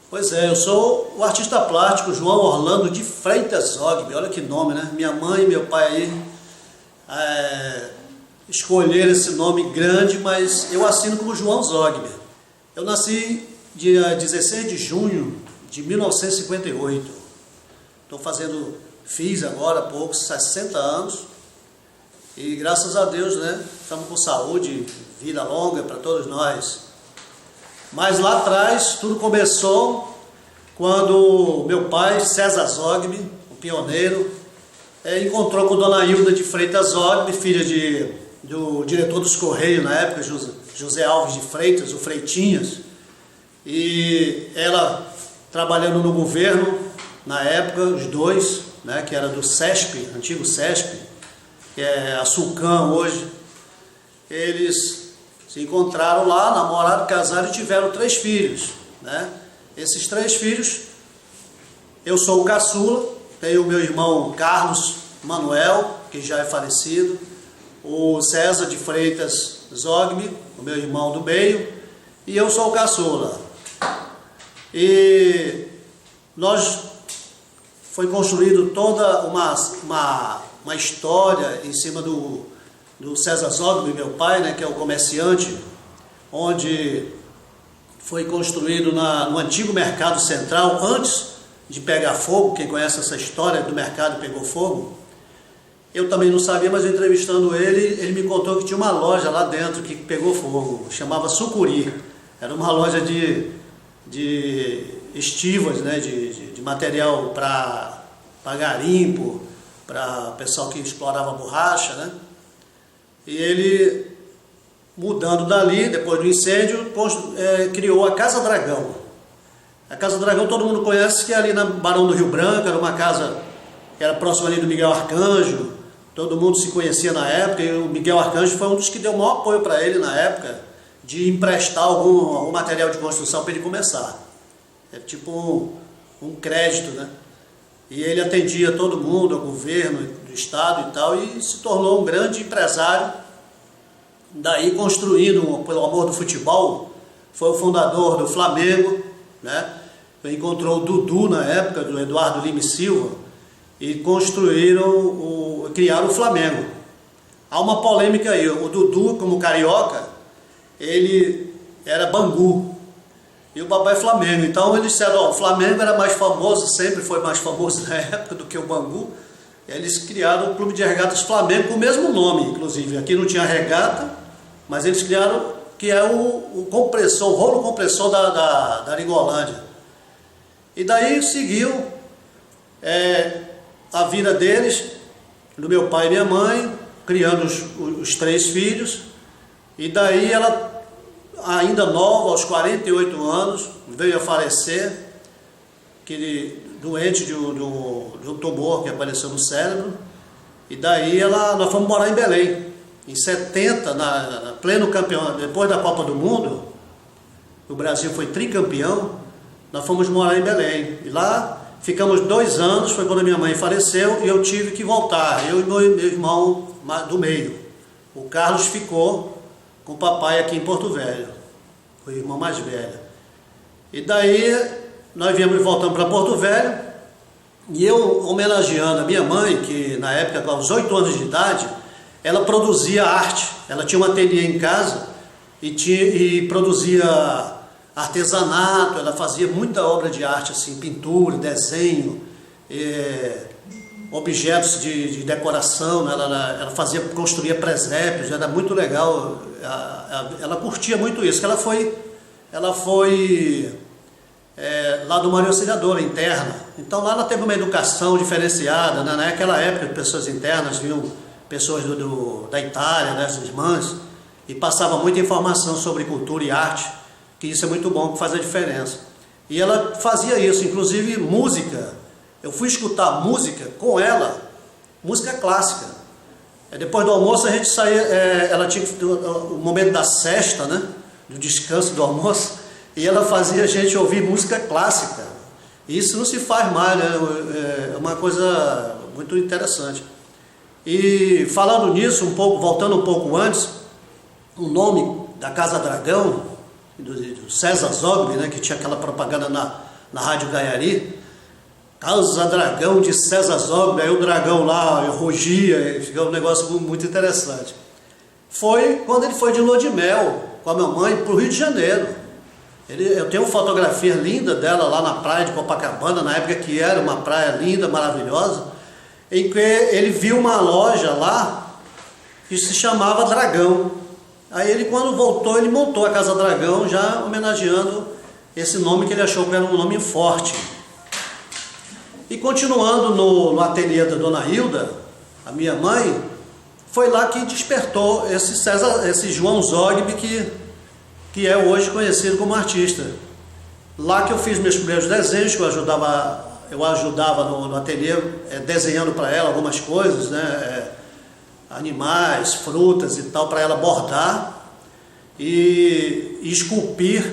Pois é, eu sou o artista plástico João Orlando de Freitas Zogby. Olha que nome, né? Minha mãe e meu pai aí escolheram esse nome grande, mas eu assino como João Zogby. Eu nasci dia 16 de junho de 1958. Fiz agora há pouco 60 anos. E graças a Deus, né? Estamos com saúde, vida longa para todos nós. Mas lá atrás, tudo começou quando meu pai, César Zogby, o pioneiro, encontrou com Dona Hilda de Freitas Zogby, filha do diretor dos Correios na época, José Alves de Freitas, o Freitinhas. E ela trabalhando no governo, na época, os dois, né, que era do CESP, antigo CESP, que é a Sulcam hoje, eles se encontraram lá, namoraram, casaram e tiveram 3 filhos, né? Esses 3 filhos, eu sou o caçula, tenho o meu irmão Carlos Manuel, que já é falecido, o César de Freitas Zogby, o meu irmão do meio, e eu sou o caçula. E foi construído toda uma história em cima do César Zogby, meu pai, né, que é o comerciante, onde foi construído no antigo Mercado Central, antes de pegar fogo. Quem conhece essa história do mercado pegou fogo, eu também não sabia, mas entrevistando ele me contou que tinha uma loja lá dentro que pegou fogo, chamava Sucuri. Era uma loja de estivas, né, de material para garimpo, para o pessoal que explorava borracha, né? E ele, mudando dali, depois do incêndio, criou a Casa Dragão. A Casa Dragão todo mundo conhece, que é ali na Barão do Rio Branco, era uma casa que era próxima ali do Miguel Arcanjo, todo mundo se conhecia na época, e o Miguel Arcanjo foi um dos que deu o maior apoio para ele na época, de emprestar algum material de construção para ele começar. É tipo um crédito, né? E ele atendia todo mundo, o governo do estado e tal, e se tornou um grande empresário. Daí, construindo pelo amor do futebol, foi o fundador do Flamengo, né? Encontrou o Dudu na época, do Eduardo Lima e Silva, e criaram o Flamengo. Há uma polêmica aí, o Dudu, como carioca, ele era Bangu, e o papai Flamengo. Então eles disseram, o Flamengo era mais famoso, sempre foi mais famoso na época do que o Bangu. Eles criaram o Clube de Regatas Flamengo com o mesmo nome, inclusive. Aqui não tinha regata, mas eles criaram, que é o rolo compressor da Gringolândia. E daí seguiu a vida deles, do meu pai e minha mãe, criando os 3 filhos. E daí ela, ainda nova, aos 48 anos, veio a falecer, doente de um tumor que apareceu no cérebro. E daí nós fomos morar em Belém. Em 70, pleno campeão, depois da Copa do Mundo, o Brasil foi tricampeão, nós fomos morar em Belém. E lá ficamos 2 anos, foi quando minha mãe faleceu, e eu tive que voltar, eu e meu irmão do meio. O Carlos ficou com o papai aqui em Porto Velho, o irmão mais velho. E daí nós voltamos para Porto Velho, e eu, homenageando a minha mãe, que na época, aos 8 anos de idade, ela produzia arte. Ela tinha um ateliê em casa e produzia artesanato. Ela fazia muita obra de arte, assim, pintura, desenho, objetos de decoração, né? Ela construía presépios, era muito legal. Ela curtia muito isso, que ela foi lá do Maria Auxiliadora, interna. Então lá ela teve uma educação diferenciada, né? Naquela época, pessoas internas vinham pessoas da Itália, né, as irmãs, e passava muita informação sobre cultura e arte, que isso é muito bom, que faz a diferença. E ela fazia isso, inclusive música. Eu fui escutar música com ela, música clássica. Depois do almoço a gente saía, ela tinha o momento da sesta, né, do descanso do almoço, e ela fazia a gente ouvir música clássica. E isso não se faz mais, né? É uma coisa muito interessante. E falando nisso, voltando um pouco antes, o nome da Casa Dragão, do César Zogby, né, que tinha aquela propaganda na Rádio Gaiari, Casa Dragão de César Zogby, aí o dragão lá rugia, ficou um negócio muito interessante. Foi quando ele foi de lua de mel com a minha mãe para o Rio de Janeiro. Eu tenho uma fotografia linda dela lá na praia de Copacabana, na época que era uma praia linda, maravilhosa, em que ele viu uma loja lá que se chamava Dragão. Aí ele, quando voltou, ele montou a Casa Dragão, já homenageando esse nome que ele achou que era um nome forte. E continuando no ateliê da Dona Hilda, a minha mãe, foi lá que despertou esse João Zogby que é hoje conhecido como artista. Lá que eu fiz meus primeiros desenhos, que eu ajudava no ateliê, desenhando para ela algumas coisas, né? Animais, frutas e tal, para ela bordar e esculpir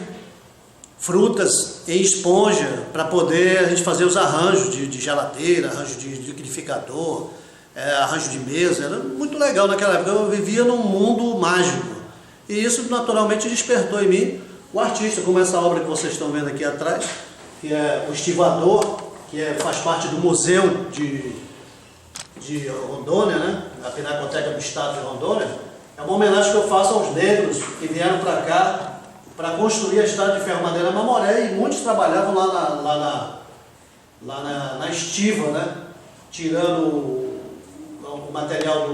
frutas em esponja para poder a gente fazer os arranjos de geladeira, arranjo de liquidificador, arranjo de mesa. Era muito legal naquela época, eu vivia num mundo mágico. E isso naturalmente despertou em mim o artista, como essa obra que vocês estão vendo aqui atrás, que é o Estivador, que faz parte do Museu de Rondônia, né? A Pinacoteca do Estado de Rondônia. É uma homenagem que eu faço aos negros que vieram para cá para construir a estrada de ferro Madeira Mamoré, e muitos trabalhavam lá na estiva, né? Tirando o material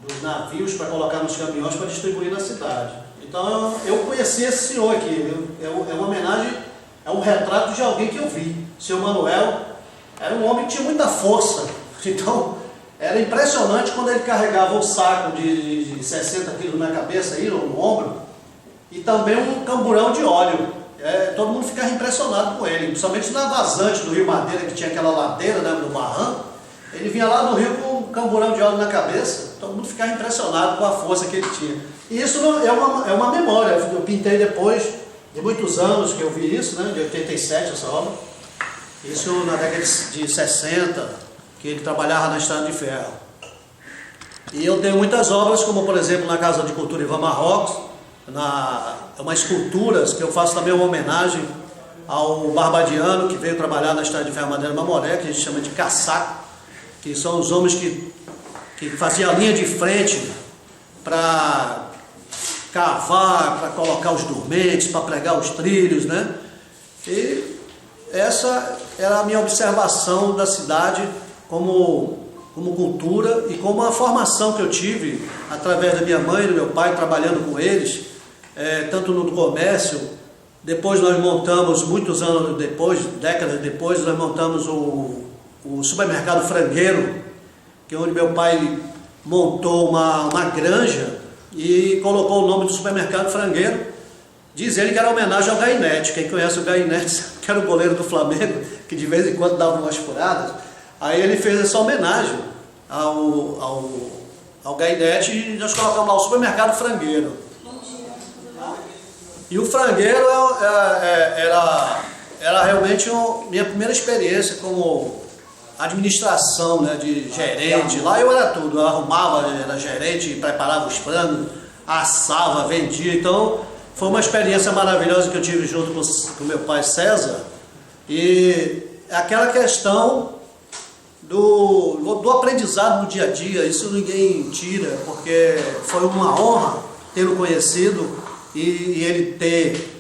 dos navios para colocar nos caminhões para distribuir na cidade. Então eu conheci esse senhor aqui, é uma homenagem, é um retrato de alguém que eu vi. O senhor Manuel era um homem que tinha muita força, então era impressionante quando ele carregava um saco de 60 quilos na cabeça, aí, no ombro, e também um camburão de óleo. Todo mundo ficava impressionado com ele, principalmente na vazante do Rio Madeira, que tinha aquela ladeira, né, do barranco. Ele vinha lá do rio com um camburão de óleo na cabeça, todo mundo ficava impressionado com a força que ele tinha. E isso é uma memória, eu pintei depois de muitos anos que eu vi isso, né, de 87 essa obra. Isso na década de 60, que ele trabalhava na Estrada de Ferro. E eu tenho muitas obras, como por exemplo na Casa de Cultura Ivan Marrocos, umas esculturas que eu faço também uma homenagem ao Barbadiano, que veio trabalhar na Estrada de Ferro Madeira Mamoré, que a gente chama de caçaco, que são os homens que faziam a linha de frente para cavar, para colocar os dormentes, para pregar os trilhos, né? E essa era a minha observação da cidade como cultura e como a formação que eu tive através da minha mãe e do meu pai, trabalhando com eles, tanto no comércio. Depois nós montamos, muitos anos depois, décadas depois, nós montamos o supermercado Frangueiro, que é onde meu pai montou uma granja e colocou o nome do supermercado Frangueiro. Diz ele que era homenagem ao Gainete. Quem conhece o Gainete, que era o goleiro do Flamengo, que de vez em quando dava umas furadas. Aí ele fez essa homenagem ao Gainete e nós colocamos lá o supermercado Frangueiro. E o Frangueiro era realmente minha primeira experiência como administração, né, de gerente. Lá eu era tudo, eu arrumava, era gerente, preparava os frangos, assava, vendia. Então foi uma experiência maravilhosa que eu tive junto com meu pai César. E aquela questão do aprendizado no dia a dia, isso ninguém tira, porque foi uma honra tê-lo conhecido e ele ter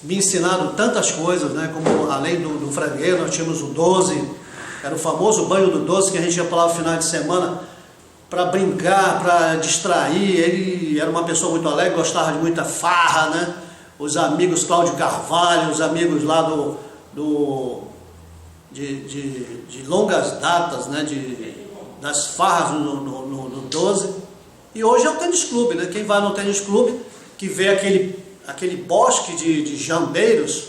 me ensinado tantas coisas, né? Como além do frangueiro, nós tínhamos o 12, era o famoso banho do 12, que a gente ia para lá no final de semana para brincar, para distrair. Ele era uma pessoa muito alegre, gostava de muita farra, né? Os amigos Cláudio Carvalho, os amigos lá de longas datas, né? Das farras no 12. E hoje é o tênis clube, né? Quem vai no tênis clube, que vê aquele bosque de jambeiros,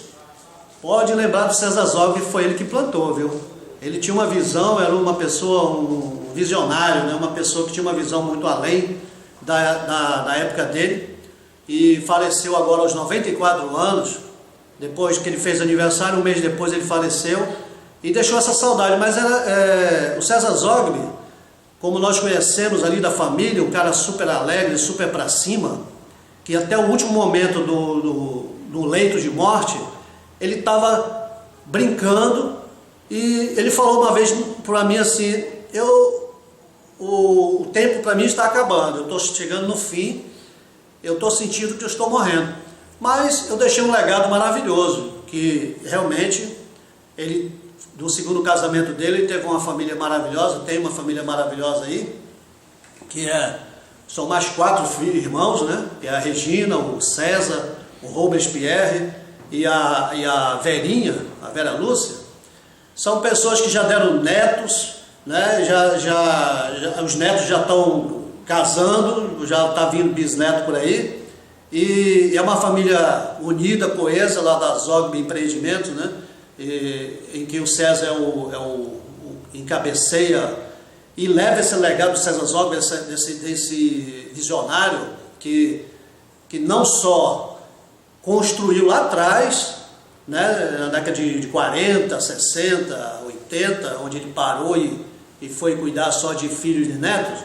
pode lembrar do César Zogby, que foi ele que plantou, viu? Ele tinha uma visão, era uma pessoa, um visionário, né? Uma pessoa que tinha uma visão muito além da época dele, e faleceu agora aos 94 anos, depois que ele fez aniversário, um mês depois ele faleceu, e deixou essa saudade. Mas o César Zogby, como nós conhecemos ali da família, um cara super alegre, super pra cima, que até o último momento do leito de morte, ele estava brincando, e ele falou uma vez para mim assim: o tempo para mim está acabando, eu estou chegando no fim, eu estou sentindo que eu estou morrendo. Mas eu deixei um legado maravilhoso, que realmente ele, do segundo casamento dele, ele teve uma família maravilhosa, tem uma família maravilhosa aí, que são mais 4 irmãos, né? Que é a Regina, o César, o Robespierre e a Verinha, a Vera Lúcia. São pessoas que já deram netos, né? Os netos já estão casando, já está vindo bisneto por aí. E é uma família unida, coesa, lá da Zogby Empreendimentos, né? Em que o César encabeceia e leva esse legado do César Zogby, desse visionário que não só construiu lá atrás, né, na década de 40, 60, 80, onde ele parou e foi cuidar só de filhos e netos,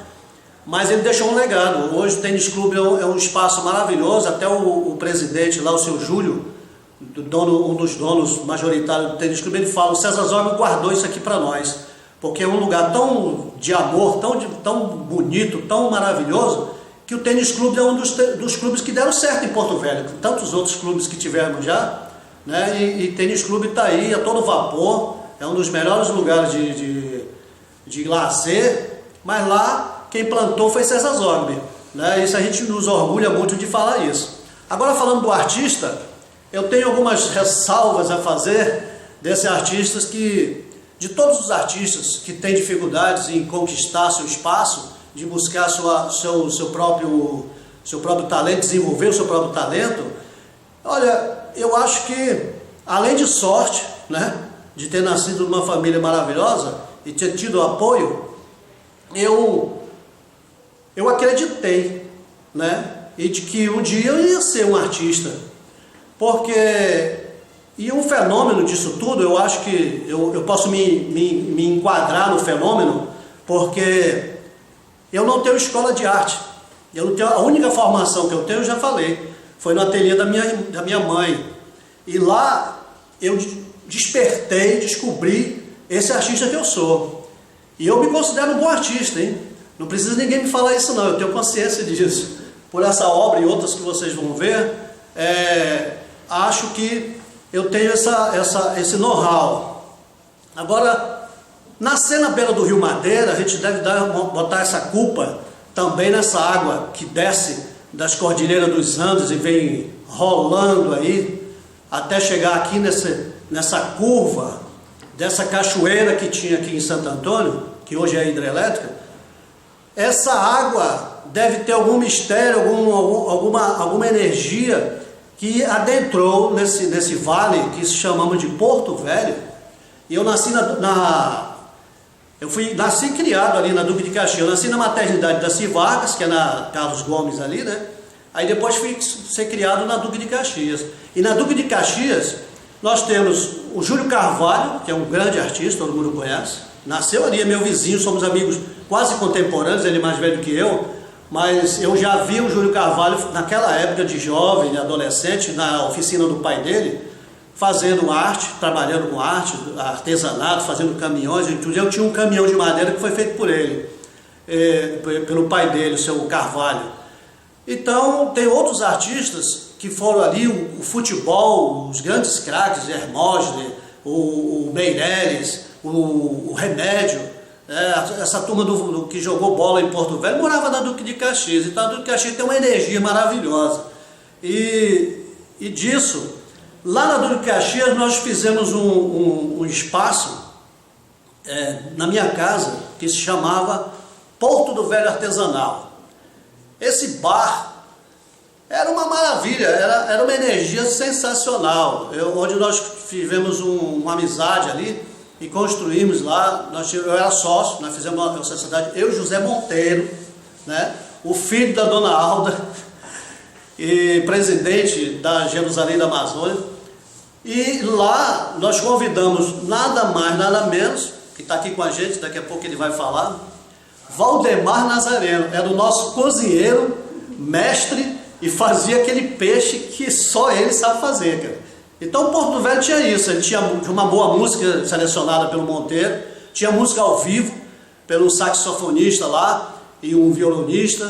mas ele deixou um legado. Hoje o Tênis Clube é um espaço maravilhoso, até o presidente lá, o seu Júlio, um dos donos majoritários do Tênis Clube, ele fala: o César Zogby guardou isso aqui para nós, porque é um lugar tão de amor, tão bonito, tão maravilhoso, que o Tênis Clube é um dos clubes que deram certo em Porto Velho, tantos outros clubes que tivemos já, né? E Tênis Clube está aí a todo vapor, é um dos melhores lugares de lazer, mas lá quem plantou foi César Zogby, né? Isso a gente nos orgulha muito de falar isso. Agora, falando do artista, eu tenho algumas ressalvas a fazer desses artistas de todos os artistas que têm dificuldades em conquistar seu espaço, de buscar seu próprio talento, desenvolver o seu próprio talento. Olha, eu acho que, além de sorte, né, de ter nascido numa família maravilhosa e ter tido apoio, eu acreditei, né, e de que um dia eu ia ser um artista, porque... E um fenômeno disso tudo, eu acho que eu posso me enquadrar no fenômeno, porque eu não tenho escola de arte. Eu não tenho, a única formação que eu tenho, eu já falei, foi no ateliê da minha mãe. E lá eu descobri esse artista que eu sou. E eu me considero um bom artista, hein? Não precisa ninguém me falar isso não, eu tenho consciência disso. Por essa obra e outras que vocês vão ver, acho que eu tenho esse know-how. Agora, nascer na beira do Rio Madeira, a gente deve botar essa culpa também nessa água que desce das Cordilheiras dos Andes e vem rolando aí, até chegar aqui nessa curva dessa cachoeira que tinha aqui em Santo Antônio, que hoje é hidrelétrica. Essa água deve ter algum mistério, alguma energia que adentrou nesse vale que chamamos de Porto Velho. E eu nasci nasci e criado ali na Duque de Caxias. Eu nasci na maternidade da Civargas, que é na Carlos Gomes ali, né? Aí depois fui ser criado na Duque de Caxias. E na Duque de Caxias nós temos o Júlio Carvalho, que é um grande artista, todo mundo conhece. Nasceu ali, é meu vizinho, somos amigos quase contemporâneos, ele é mais velho que eu. Mas eu já vi o Júlio Carvalho naquela época de jovem, adolescente, na oficina do pai dele, fazendo arte, trabalhando com arte, artesanato, fazendo caminhões. Eu tinha um caminhão de madeira que foi feito por ele, pelo pai dele, o seu Carvalho. Então, tem outros artistas que foram ali, o futebol, os grandes craques, Hermógenes, o Meireles, o Remédio. Essa turma que jogou bola em Porto Velho morava na Duque de Caxias. Então a Duque de Caxias tem uma energia maravilhosa. E disso, lá na Duque de Caxias nós fizemos um espaço na minha casa que se chamava Porto do Velho Artesanal. Esse bar era uma maravilha, era uma energia sensacional, onde nós tivemos uma amizade ali. E construímos lá, eu era sócio, nós fizemos uma sociedade, eu e José Monteiro, né, o filho da dona Alda, e presidente da Jerusalém da Amazônia. E lá nós convidamos nada mais, nada menos, que está aqui com a gente, daqui a pouco ele vai falar, Valdemar Nazareno, era o nosso cozinheiro, mestre e fazia aquele peixe que só ele sabe fazer, cara. Então o Porto do Velho tinha isso, ele tinha uma boa música selecionada pelo Monteiro, tinha música ao vivo pelo saxofonista lá e um violonista,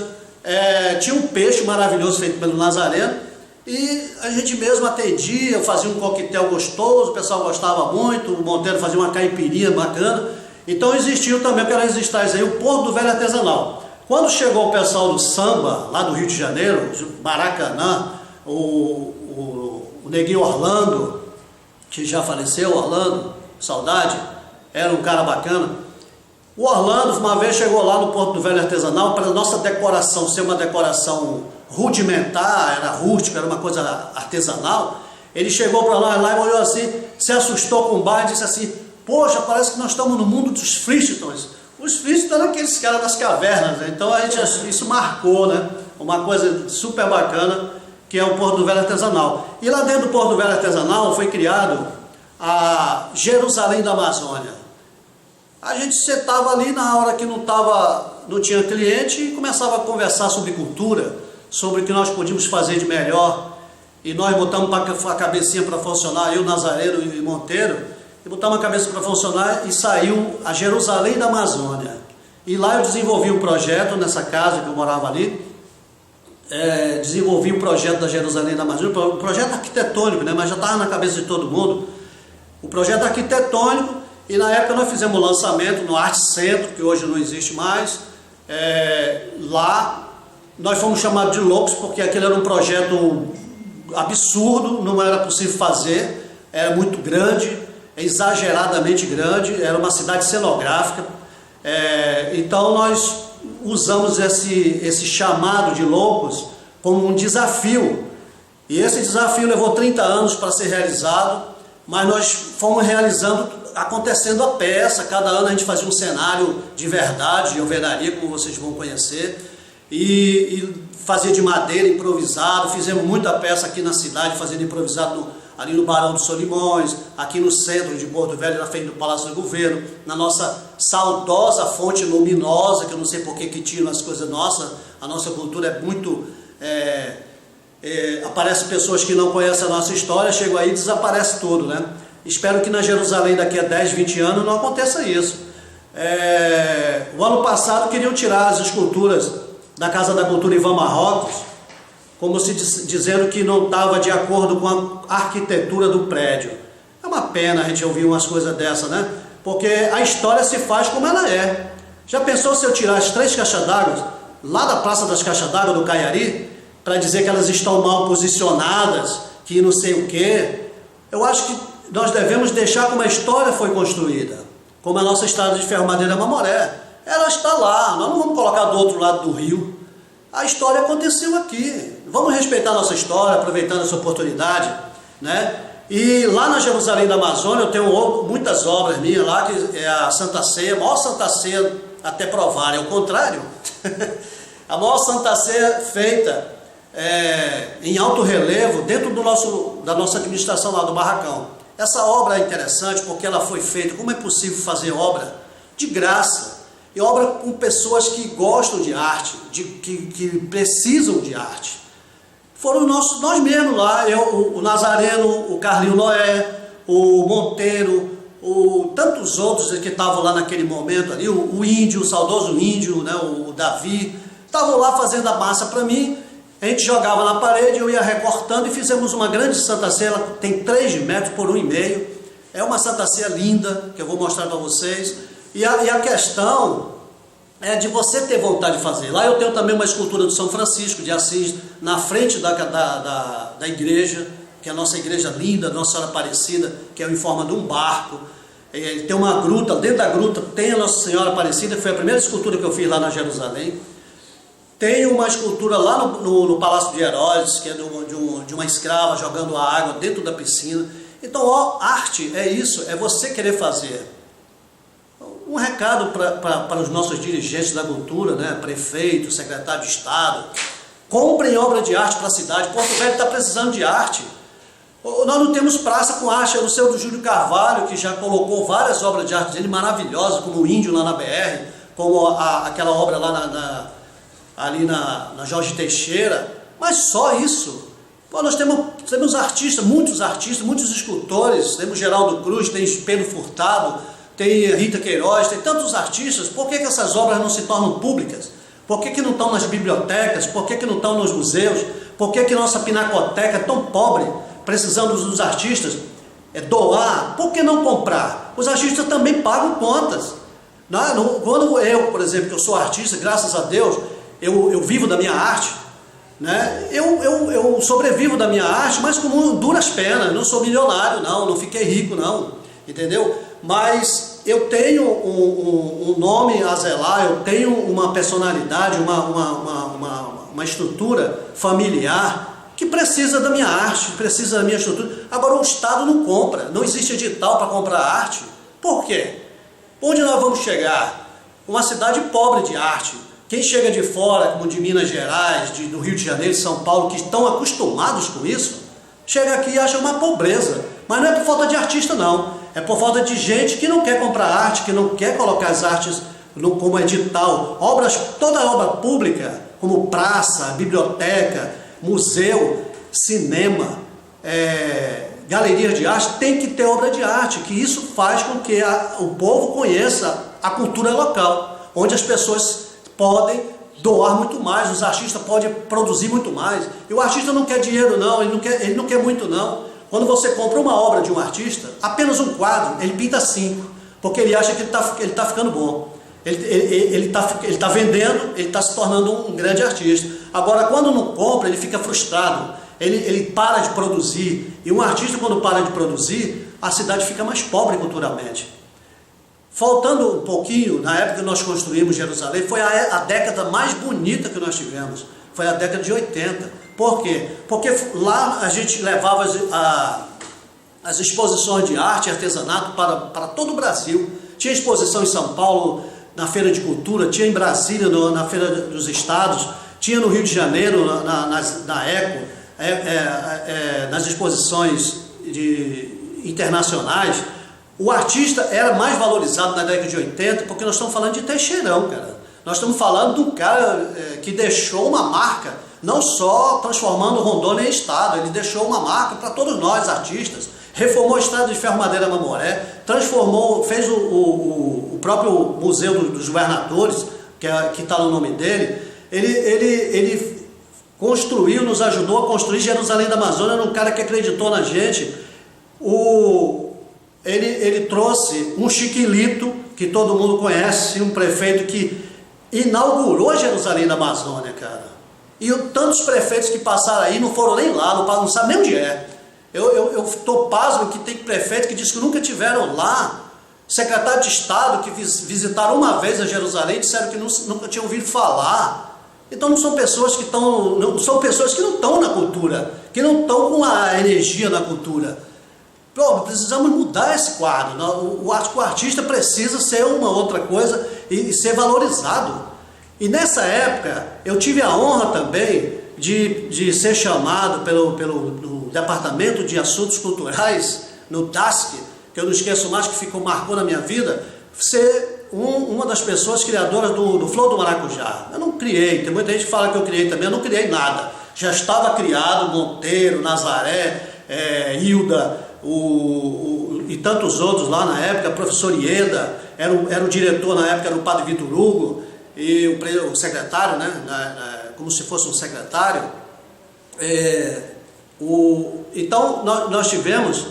tinha um peixe maravilhoso feito pelo Nazareno, e a gente mesmo atendia, fazia um coquetel gostoso, o pessoal gostava muito, o Monteiro fazia uma caipirinha bacana. Então existiu também, para registrar isso aí, o Porto do Velho artesanal. Quando chegou o pessoal do samba, lá do Rio de Janeiro, Maracanã, o Neguinho Orlando, que já faleceu, Orlando, saudade, era um cara bacana. O Orlando, uma vez, chegou lá no Porto do Velho artesanal, para a nossa decoração ser uma decoração rudimentar, era rústica, era uma coisa artesanal. Ele chegou para nós lá e olhou assim, se assustou com o bar e disse assim: poxa, parece que nós estamos no mundo dos Flintstones. Os Flintstones eram aqueles caras das cavernas, né? Então isso marcou, né? Uma coisa super bacana, que é o Porto do Velho artesanal. E lá dentro do Porto do Velho artesanal foi criado a Jerusalém da Amazônia. A gente sentava ali na hora que não tinha cliente e começava a conversar sobre cultura, sobre o que nós podíamos fazer de melhor. E nós botamos a cabecinha para funcionar, eu, Nazareno e Monteiro, e botamos a cabeça para funcionar e saiu a Jerusalém da Amazônia. E lá eu desenvolvi um projeto nessa casa que eu morava ali, desenvolvi um projeto da Jerusalém da Amazônia, um projeto arquitetônico, né, mas já estava na cabeça de todo mundo. O projeto arquitetônico, e na época nós fizemos um lançamento no Arte Centro, que hoje não existe mais. Lá nós fomos chamados de loucos, porque aquele era um projeto absurdo, não era possível fazer, era muito grande, exageradamente grande, era uma cidade cenográfica. Então nós usamos esse chamado de loucos como um desafio, e esse desafio levou 30 anos para ser realizado, mas nós fomos realizando, acontecendo a peça. Cada ano a gente fazia um cenário de verdade, de alvenaria, como vocês vão conhecer, e fazia de madeira, improvisado. Fizemos muita peça aqui na cidade, fazendo improvisado ali no Barão dos Solimões, aqui no centro de Porto Velho, na frente do Palácio do Governo, na nossa saudosa fonte luminosa, que eu não sei por que tiram as coisas nossas. A nossa cultura é muito... aparecem pessoas que não conhecem a nossa história, chegam aí e desaparece tudo, né? Espero que na Jerusalém daqui a 10, 20 anos não aconteça isso. O ano passado queriam tirar as esculturas da Casa da Cultura Ivan Marrocos, como se dizendo que não estava de acordo com a arquitetura do prédio. É uma pena a gente ouvir umas coisas dessas, né? Porque a história se faz como ela é. Já pensou se eu tirar as 3 caixas d'água lá da Praça das Caixas d'Água do Caiari, para dizer que elas estão mal posicionadas, que não sei o quê? Eu acho que nós devemos deixar como a história foi construída, como a nossa estrada de ferro Madeira Mamoré. Ela está lá, nós não vamos colocar do outro lado do rio. A história aconteceu aqui. Vamos respeitar a nossa história, aproveitando essa oportunidade, né? E lá na Jerusalém da Amazônia eu tenho muitas obras minhas lá, que é a Santa Ceia, a maior Santa Ceia até provar, é o contrário. A maior Santa Ceia feita em alto relevo dentro da nossa administração lá do Barracão. Essa obra é interessante porque ela foi feita, como é possível fazer obra de graça, e obra com pessoas que gostam de arte, que precisam de arte. Foram nós mesmos lá, o Nazareno, o Carlinho Noé, o Monteiro, tantos outros que estavam lá naquele momento ali, o Índio, o saudoso Índio, né, o Davi, estavam lá fazendo a massa para mim. A gente jogava na parede, eu ia recortando e fizemos uma grande Santa Ceia. Ela tem 3 metros por 1,5. É uma Santa Ceia linda, que eu vou mostrar para vocês. E a questão é de você ter vontade de fazer. Lá eu tenho também uma escultura do São Francisco de Assis, na frente da igreja, que é a nossa igreja linda, Nossa Senhora Aparecida, que é em forma de um barco. Tem uma gruta, dentro da gruta tem a Nossa Senhora Aparecida, que foi a primeira escultura que eu fiz lá na Jerusalém. Tem uma escultura lá no Palácio de Herodes, que é de uma escrava jogando a água dentro da piscina. Então, arte é isso, é você querer fazer. Um recado para os nossos dirigentes da cultura, né? Prefeito, secretário de Estado: comprem obra de arte para a cidade. Porto Velho está precisando de arte. Nós não temos praça com arte. Eu sei do Júlio Carvalho, que já colocou várias obras de arte dele maravilhosas, como o Índio lá na BR, como aquela obra lá ali na Jorge Teixeira. Mas só isso? Pô, nós temos artistas, muitos escultores, temos Geraldo Cruz, tem Pedro Furtado, tem Rita Queiroz, tem tantos artistas. Por que essas obras não se tornam públicas? Por que não estão nas bibliotecas? Por que não estão nos museus? Por que nossa pinacoteca é tão pobre, precisando dos artistas doar? Por que não comprar? Os artistas também pagam contas. Quando eu, por exemplo, que eu sou artista, graças a Deus, eu vivo da minha arte, né? Eu sobrevivo da minha arte, mas com duras penas. Não sou milionário, não fiquei rico, não, entendeu? Mas eu tenho um nome a zelar, eu tenho uma personalidade, uma estrutura familiar que precisa da minha arte, precisa da minha estrutura. Agora o Estado não compra, não existe edital para comprar arte. Por quê? Onde nós vamos chegar? Uma cidade pobre de arte. Quem chega de fora, como de Minas Gerais, do Rio de Janeiro, de São Paulo, que estão acostumados com isso, chega aqui e acha uma pobreza. Mas não é por falta de artista, não. É por falta de gente que não quer comprar arte, que não quer colocar as artes como edital. Toda obra pública, como praça, biblioteca, museu, cinema, galerias de arte, tem que ter obra de arte, que isso faz com que o povo conheça a cultura local, onde as pessoas podem doar muito mais, os artistas podem produzir muito mais. E o artista não quer dinheiro, não, ele não quer muito, não. Quando você compra uma obra de um artista, apenas um quadro, ele pinta 5, porque ele acha que ele está ficando bom. Ele está vendendo, ele está se tornando um grande artista. Agora, quando não compra, ele fica frustrado, ele para de produzir. E um artista, quando para de produzir, a cidade fica mais pobre culturalmente. Faltando um pouquinho, na época que nós construímos Jerusalém, foi a década mais bonita que nós tivemos. Foi a década de 80. Por quê? Porque lá a gente levava as exposições de arte e artesanato para todo o Brasil. Tinha exposição em São Paulo, na Feira de Cultura, tinha em Brasília, na Feira dos Estados, tinha no Rio de Janeiro, na ECO, nas exposições internacionais. O artista era mais valorizado na década de 80, porque nós estamos falando de Teixeirão, cara. Nós estamos falando de um cara que deixou uma marca, não só transformando Rondônia em estado, ele deixou uma marca para todos nós, artistas. Reformou a Estrada de Ferro Madeira Mamoré, fez o próprio Museu dos Governadores, que está no nome dele. Ele construiu, nos ajudou a construir Jerusalém da Amazônia, era um cara que acreditou na gente. Ele trouxe um Chiquilito, que todo mundo conhece, um prefeito que inaugurou Jerusalém da Amazônia, cara. E tantos prefeitos que passaram aí não foram nem lá, não sabem nem onde é. Eu estou pasmo que tem prefeito que diz que nunca tiveram lá. Secretário de Estado que visitaram uma vez a Jerusalém e disseram que nunca tinham ouvido falar. Então não são pessoas que não estão na cultura, que não estão com a energia na cultura. Precisamos mudar esse quadro. O artista precisa ser uma outra coisa e ser valorizado. E nessa época eu tive a honra também de ser chamado pelo Departamento de Assuntos Culturais, no DASC, que eu não esqueço mais, que marcou na minha vida, ser uma das pessoas criadoras do Flor do Maracujá. Eu não criei, tem muita gente que fala que eu criei também, eu não criei nada. Já estava criado Monteiro, Nazaré, Hilda, e tantos outros lá na época, professor Ieda, era o diretor na época, era o padre Vitor Hugo, e o secretário, né, como se fosse um secretário. Então nós tivemos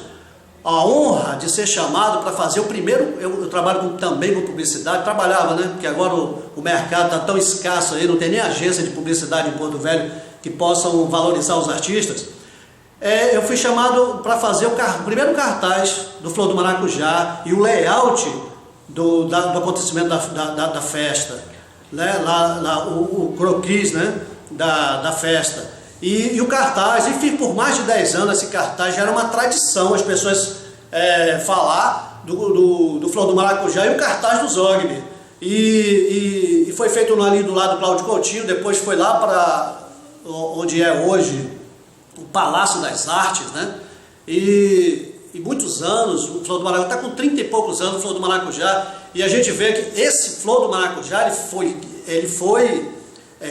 a honra de ser chamado para fazer o primeiro. Eu trabalho também com publicidade, trabalhava, né, porque agora o mercado está tão escasso aí, não tem nem agência de publicidade em Porto Velho que possam valorizar os artistas. Eu fui chamado para fazer o primeiro cartaz do Flor do Maracujá e o layout do acontecimento da festa, né? O croquis, né? da festa. E o cartaz, enfim, por mais de 10 anos esse cartaz já era uma tradição, as pessoas falar do Flor do Maracujá e o cartaz do Zogby. E foi feito ali do lado do Cláudio Coutinho, depois foi lá para onde é hoje o Palácio das Artes, né? E muitos anos, o Flor do Maracujá está com 30 e poucos anos, o Flor do Maracujá, e a gente vê que esse Flor do Maracujá ele foi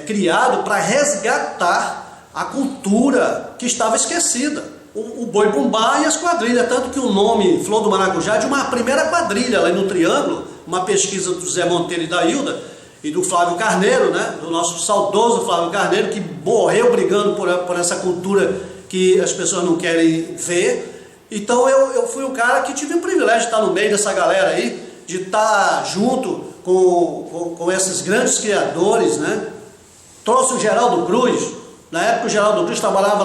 criado para resgatar a cultura que estava esquecida. O boi-bumbá e as quadrilhas, tanto que o nome Flor do Maracujá é de uma primeira quadrilha lá no Triângulo, uma pesquisa do Zé Monteiro e da Hilda, e do Flávio Carneiro, né, do nosso saudoso Flávio Carneiro, que morreu brigando por essa cultura que as pessoas não querem ver. Então eu fui um cara que tive o privilégio de estar no meio dessa galera aí, de estar junto com esses grandes criadores, né? Trouxe o Geraldo Cruz. Na época o Geraldo Cruz trabalhava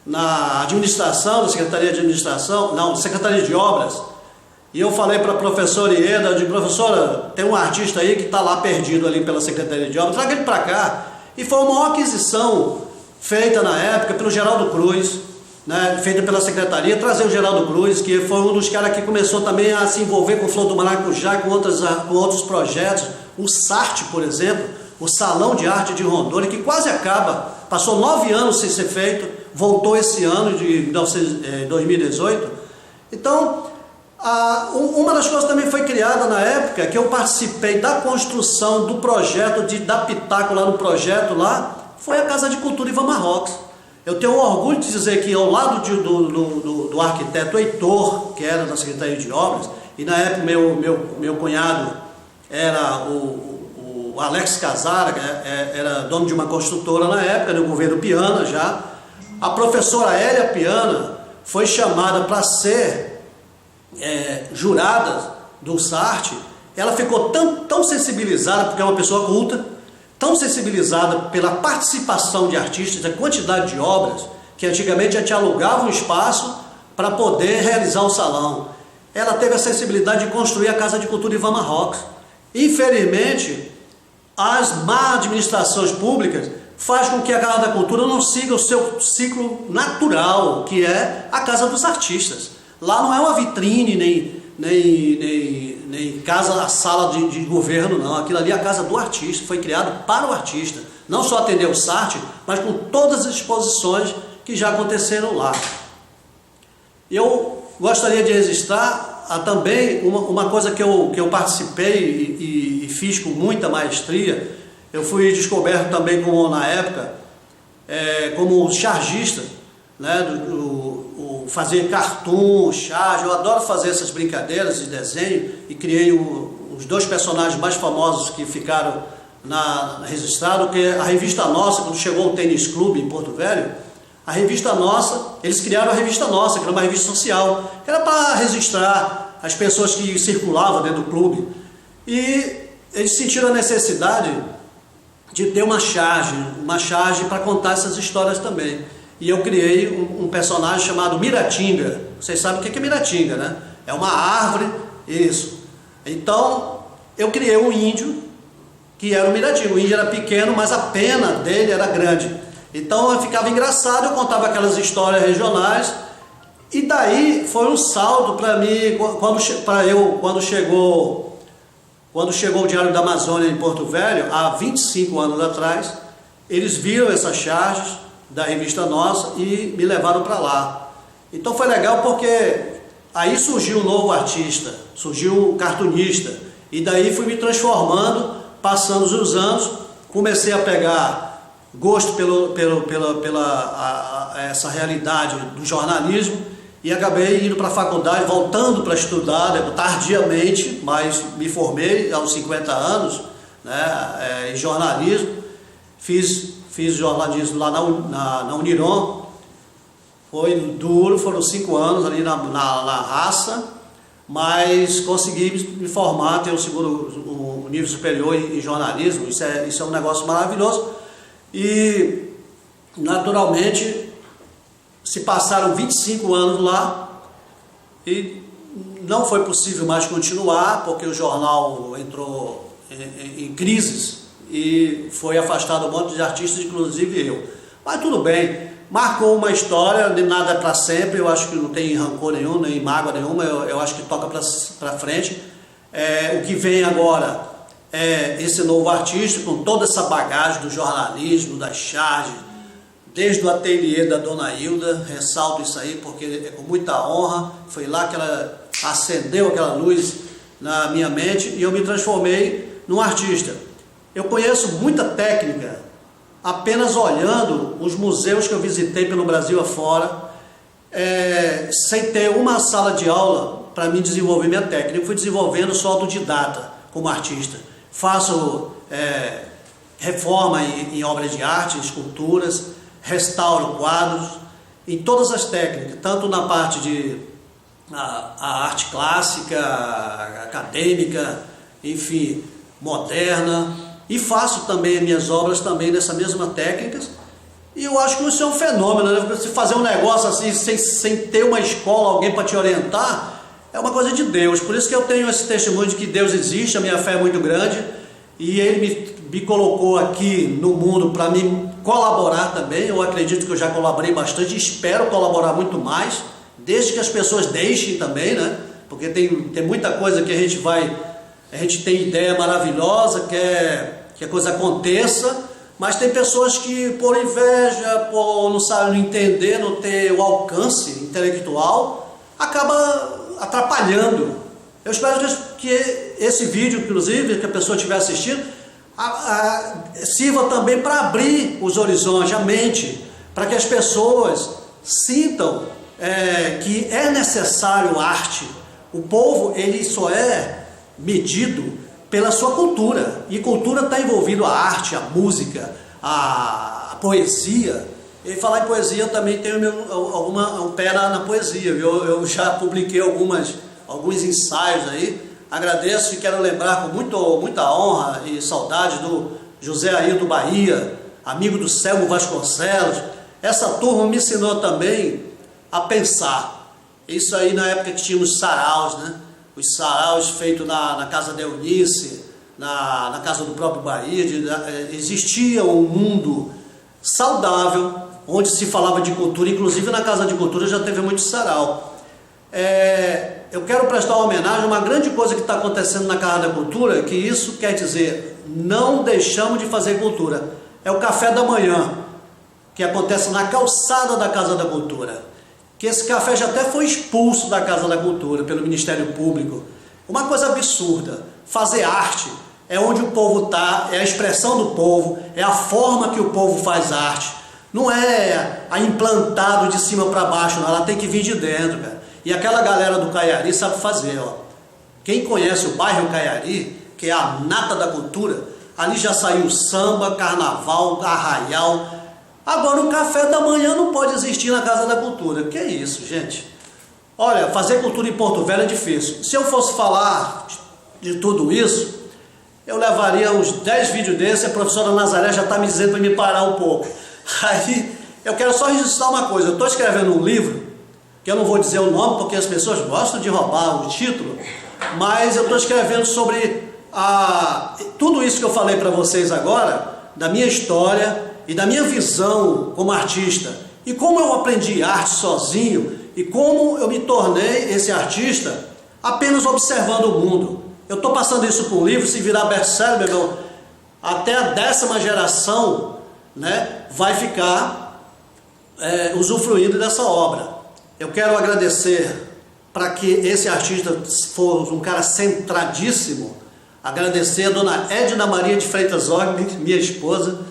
na administração, na Secretaria de Administração, não, Secretaria de Obras. E eu falei para a professora Ieda, eu digo, professora, tem um artista aí que está lá perdido ali pela Secretaria de Obras, traga ele para cá. E foi uma aquisição feita na época pelo Geraldo Cruz, né, feita pela Secretaria, trazer o Geraldo Cruz, que foi um dos caras que começou também a se envolver com o Flor do Maracujá, com outros projetos. O SART, por exemplo, o Salão de Arte de Rondônia, que quase acaba, passou 9 anos sem ser feito, voltou esse ano de 2018. Então, uma das coisas também foi criada na época, que eu participei da construção do projeto, de dar pitaco lá no projeto, foi a Casa de Cultura Ivan Marrocos. Eu tenho orgulho de dizer que ao lado do arquiteto Heitor, que era da Secretaria de Obras, e na época meu cunhado era o Alex Casara, era dono de uma construtora na época, no governo Piana já. A professora Hélia Piana foi chamada para ser jurada do SART. Ela ficou tão sensibilizada, porque é uma pessoa culta, tão sensibilizada pela participação de artistas, da quantidade de obras, que antigamente a gente alugava um espaço para poder realizar o salão. Ela teve a sensibilidade de construir a Casa de Cultura Ivan Marrocos. Infelizmente, as má administrações públicas faz com que a Casa da Cultura não siga o seu ciclo natural, que é a Casa dos Artistas. Lá não é uma vitrine, nem casa, a sala de governo, não. Aquilo ali é a casa do artista, foi criado para o artista. Não só atender o SART, mas com todas as exposições que já aconteceram lá. Eu gostaria de registrar também uma coisa que eu participei e fiz com muita maestria. Eu fui descoberto também na época como chargista, né, fazer cartoon, charge. Eu adoro fazer essas brincadeiras de desenho e criei os 2 personagens mais famosos que ficaram registrados, que é a Revista Nossa. Quando chegou o Tênis Clube em Porto Velho, a Revista Nossa, eles criaram a Revista Nossa, que era uma revista social, que era para registrar as pessoas que circulavam dentro do clube. E eles sentiram a necessidade de ter uma charge para contar essas histórias também. E eu criei um personagem chamado Miratinga. Vocês sabem o que é Miratinga, né? É uma árvore, isso. Então, eu criei um índio, que era o Miratinga. O índio era pequeno, mas a pena dele era grande. Então, eu ficava engraçado, eu contava aquelas histórias regionais. E daí, foi um salto para mim, quando chegou o Diário da Amazônia em Porto Velho, há 25 anos atrás, eles viram essas charges da Revista Nossa e me levaram para lá. Então foi legal, porque aí surgiu um novo artista, surgiu um cartunista, e daí fui me transformando, passando os anos, comecei a pegar gosto pela essa realidade do jornalismo, e acabei indo para a faculdade, voltando para estudar, tardiamente, mas me formei aos 50 anos, né, em jornalismo. Fiz jornalismo lá na Uniron. Foi duro, foram 5 anos ali na raça, mas consegui me formar, ter o nível superior em jornalismo. Isso é um negócio maravilhoso. E, naturalmente, se passaram 25 anos lá e não foi possível mais continuar, porque o jornal entrou em crises e foi afastado um monte de artistas, inclusive eu. Mas tudo bem, marcou uma história, nada é para sempre. Eu acho que não tem rancor nenhum, nem mágoa nenhuma. Eu acho que toca para frente. O que vem agora é esse novo artista, com toda essa bagagem do jornalismo, das charges, desde o ateliê da Dona Hilda. Ressalto isso aí porque é com muita honra. Foi lá que ela acendeu aquela luz na minha mente e eu me transformei num artista. Eu conheço muita técnica apenas olhando os museus que eu visitei pelo Brasil afora, sem ter uma sala de aula para me desenvolver minha técnica. Eu fui desenvolvendo só autodidata como artista. Faço reforma em obras de arte, esculturas, restauro quadros, em todas as técnicas, tanto na parte de a arte clássica, acadêmica, enfim, moderna, e faço também minhas obras também nessa mesma técnicas. E eu acho que isso é um fenômeno, né? Você fazer um negócio assim sem ter uma escola, alguém para te orientar, é uma coisa de Deus. Por isso que eu tenho esse testemunho de que Deus existe, a minha fé é muito grande, e Ele me colocou aqui no mundo para me colaborar também. Eu acredito que eu já colaborei bastante, espero colaborar muito mais, desde que as pessoas deixem também, né? Porque tem muita coisa que a gente tem ideia maravilhosa, quer que a coisa aconteça, mas tem pessoas que, por inveja, por não entender, não ter o alcance intelectual, acaba atrapalhando. Eu espero que esse vídeo, inclusive, que a pessoa estiver assistindo, sirva também para abrir os horizontes, a mente, para que as pessoas sintam que é necessário arte. O povo, ele só é medido pela sua cultura, e cultura está envolvido a arte, a música, a poesia. E falar em poesia, eu também tenho um pé na poesia, viu? Eu já publiquei alguns ensaios aí. Agradeço e quero lembrar com muita honra e saudade do José Ailton Bahia, amigo do Selmo Vasconcelos. Essa turma me ensinou também a pensar. Isso aí na época que tínhamos saraus, né? Os saraus feitos na casa da Eunice, na casa do próprio Bahia. Existia um mundo saudável, onde se falava de cultura, inclusive na Casa de Cultura já teve muito sarau. Eu quero prestar uma homenagem a uma grande coisa que está acontecendo na Casa da Cultura, que isso quer dizer, não deixamos de fazer cultura. É o café da manhã, que acontece na calçada da Casa da Cultura. Que esse café já até foi expulso da Casa da Cultura, pelo Ministério Público. Uma coisa absurda. Fazer arte é onde o povo está, é a expressão do povo, é a forma que o povo faz arte. Não é a implantado de cima para baixo, não. Ela tem que vir de dentro, cara. E aquela galera do Caiari sabe fazer, ó. Quem conhece o bairro Caiari, que é a nata da cultura, ali já saiu samba, carnaval, arraial. Agora o café da manhã não pode existir na Casa da Cultura. Que isso, gente? Olha, fazer cultura em Porto Velho é difícil. Se eu fosse falar de tudo isso, eu levaria uns 10 vídeos desses. A professora Nazaré já está me dizendo para me parar um pouco. Aí, eu quero só registrar uma coisa. Eu estou escrevendo um livro, que eu não vou dizer o nome, porque as pessoas gostam de roubar o título, mas eu estou escrevendo sobre tudo isso que eu falei para vocês agora, da minha história e da minha visão como artista, e como eu aprendi arte sozinho, e como eu me tornei esse artista apenas observando o mundo. Eu estou passando isso por um livro, se virar best-seller, até a 10ª geração, né, vai ficar usufruindo dessa obra. Eu quero agradecer, para que esse artista fosse um cara centradíssimo, agradecer a dona Edna Maria de Freitas Ogni, minha esposa,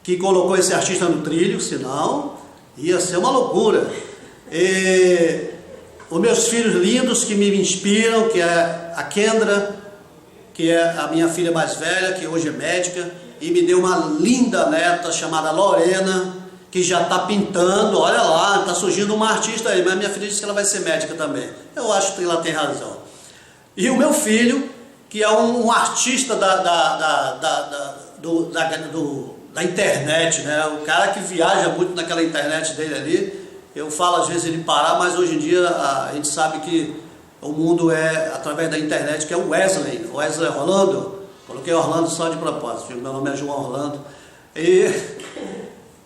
que colocou esse artista no trilho, senão ia ser uma loucura. E os meus filhos lindos que me inspiram, que é a Kendra, que é a minha filha mais velha, que hoje é médica, e me deu uma linda neta chamada Lorena, que já está pintando, olha lá, está surgindo uma artista aí, mas minha filha disse que ela vai ser médica também. Eu acho que ela tem razão. E o meu filho, que é um artista da internet, né? O cara que viaja muito naquela internet dele ali. Eu falo às vezes ele parar, mas hoje em dia a gente sabe que o mundo é através da internet, que é o Wesley Orlando. Coloquei Orlando só de propósito, meu nome é João Orlando. E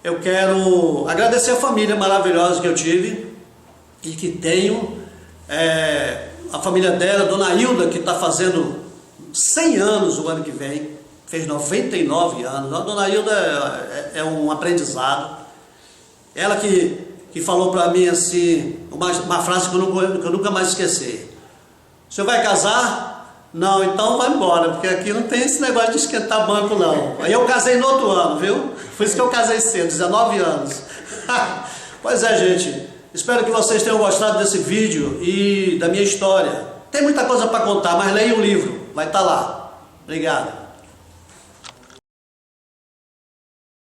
eu quero agradecer a família maravilhosa que eu tive e que tenho. A família dela, Dona Hilda, que está fazendo 100 anos o ano que vem, fez 99 anos. A Dona Hilda é um aprendizado. Ela que falou para mim assim, uma frase que eu nunca mais esqueci. O senhor vai casar? Não, então vai embora, porque aqui não tem esse negócio de esquentar banco, não. Aí eu casei no outro ano, viu? Por isso que eu casei cedo, 19 anos. Pois é, gente. Espero que vocês tenham gostado desse vídeo e da minha história. Tem muita coisa para contar, mas leia o livro. Vai estar lá. Obrigado.